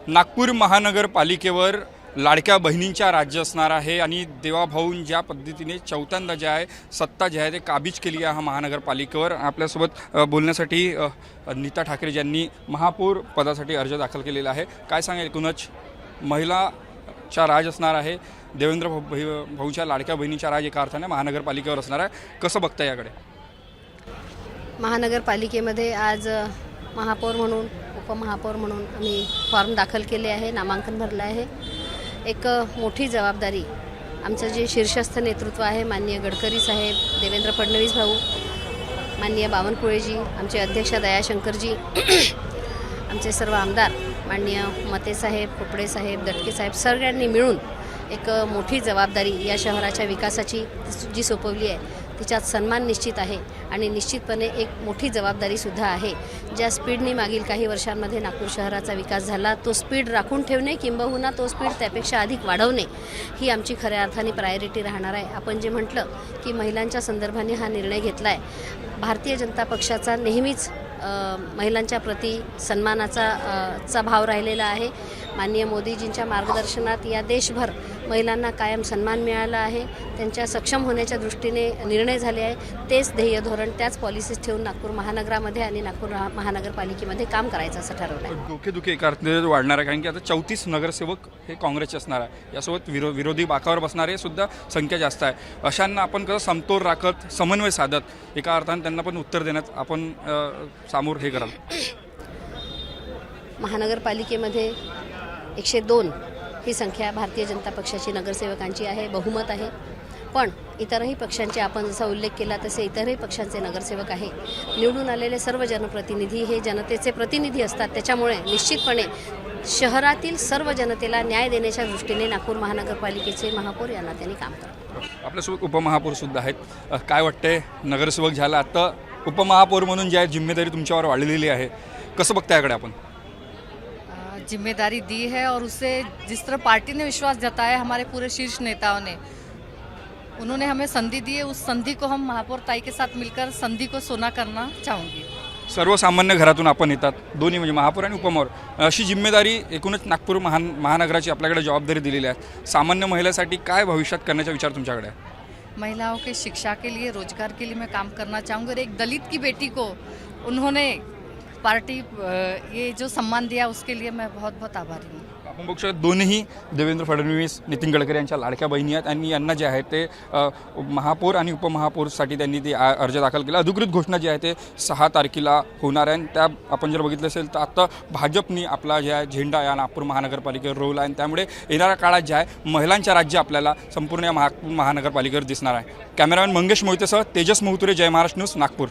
नागपूर महानगरपालिकेवर लाडक्या बहिणींचा राज्य असणार आहे आणि देवाभाऊन ज्या पद्धतीने चौथ्यांदा जे आहे सत्ता जे आहे ते काबीज केली आहे महानगरपालिकेवर। आपल्यासोबत बोलण्यासाठी नीता ठाकरे ज्यांनी महापौर पदासाठी अर्ज दाखल केलेला आहे। काय सांगेल, एकूणच महिलाचा राज असणार आहे, देवेंद्र भाऊच्या लाडक्या बहिणीचा राज एका अर्थाने महानगरपालिकेवर असणार आहे, कसं बघता याकडे? महानगरपालिकेमध्ये आज महापौर म्हणून उपमहापौर म्हणून आम्ही फॉर्म दाखल केले आहे, नामांकन भरलं आहे। एक मोठी जबाबदारी आमचं जे शीर्षस्थ नेतृत्व आहे, माननीय गडकरी साहेब, देवेंद्र फडणवीस भाऊ, माननीय बावनकुळेजी, आमचे अध्यक्ष दयाशंकरजी, आमचे सर्व आमदार माननीय मते साहेब, खोपडे साहेब, दटके साहेब, सगळ्यांनी मिळून एक मोठी जबाबदारी या शहराच्या विकासाची जी सोपवली आहे तिच्यात सन्मान निश्चित आहे आणि निश्चितपणे एक मोठी जबाबदारीसुद्धा आहे। ज्या स्पीडने मागील काही वर्षांमध्ये नागपूर शहराचा विकास झाला तो स्पीड राखून ठेवणे किंबहुना तो स्पीड त्यापेक्षा अधिक वाढवणे ही आमची खऱ्या अर्थाने प्रायोरिटी राहणार आहे। आपण जे म्हटलं की महिलांच्या संदर्भाने हा निर्णय घेतला आहे, भारतीय जनता पक्षाचा नेहमीच महिलांच्या प्रती सन्मानाचा भाव राहिलेला आहे। माननीय मोदीजींच्या मार्गदर्शनात या देशभर महिलांना कायम सन्मान मिळाला आहे, त्यांच्या सक्षम होण्याच्या दृष्टीने निर्णय झाले आहे। तेच ध्येय धोरण, त्याच पॉलिसीज ठेवून नागपूर महानगरामध्ये आणि नागपूर महानगरपालिकेमध्ये काम करायचं असं ठरवलं आहे। डोकेदुखी एका अर्थाने वाढणार आहे, कारण की आता 34 नगरसेवक हे काँग्रेसचे असणार आहे, यासोबत विरोधी बाकावर बसणारे सुद्धा संख्या जास्त आहे। अशांना आपण कसं समतोल राखत, समन्वय साधत एका अर्थाने त्यांना पण उत्तर देण्यात आपण सामोर हे कराल? महानगरपालिकेमध्ये 102 ही संख्या भारतीय जनता पक्षाची नगरसेवकांची आहे, बहुमत आहे। पण इतरही पक्षांचे, आपण जसा उल्लेख केला तसे इतरही पक्षांचे नगरसेवक आहे। निवडून आलेले सर्व जनप्रतिनिधी हे जनतेचे प्रतिनिधी असतात, त्याच्यामुळे निश्चितपणे शहरातील सर्व जनतेला न्याय देण्याच्या दृष्टीने नागपूर महानगरपालिकेचे महापौर यांना त्यांनी काम करतात। आपल्यासोबत उपमहापौर सुद्धा आहेत। काय वाटते, नगरसेवक झाला, आता उपमहापौर म्हणून जी आहे जिम्मेदारी तुमच्यावर वाढलेली आहे, कसं बघता याकडे आपण? जिम्मेदारी दी है और उससे जिस तरह पार्टी ने विश्वास जताया, हमारे पूरे शीर्ष नेताओं ने, उन्होंने हमें संधि दी है, उस संधि को हम महापौर ताई के साथ मिलकर संधि को सोना करना चाहूँगी। सर्वसामान्य घरातून आपण येतात, दोन्ही म्हणजे महापौर आणि उपमहापौर, अशी जिम्मेदारी एकूणच नागपूर महानगराची आपल्याकडे जबाबदारी दिलेली आहे। सामान्य महिलांसाठी काय भविष्यात करण्याचा विचार तुमच्याकडे आहे? महिलाओं के शिक्षा के लिए, रोजगार के लिए मैं काम करना चाहूँगी और एक दलित की बेटी को उन्होंने पार्टी ये जो सम्मान दिया उसके लिए मैं बहुत बहुत आभारी हूँ। आपण बघू शकतो दोन्ही देवेंद्र फडणवीस, नितीन गडकरी यांच्या लाडक्या बहिणी आहेत आणि यांना जे आहे ते महापौर आणि उपमहापौरसाठी त्यांनी ते अर्ज दाखल केला। अधिकृत घोषणा जी आहे ते 6 तारखेला होणार आहे। त्या आपण जर बघितलं असेल तर आता भाजपनी आपला जे आहे झेंडा या नागपूर महानगरपालिकेवर रोवला आहे, त्यामुळे येणाऱ्या काळात जे आहे महिलांच्या राज्य आपल्याला संपूर्ण या महानगरपालिकेवर दिसणार आहे। कॅमेरामॅन मंगेश मोहितेसह तेजस मोहतुरे, जय महाराष्ट्र न्यूज, नागपूर।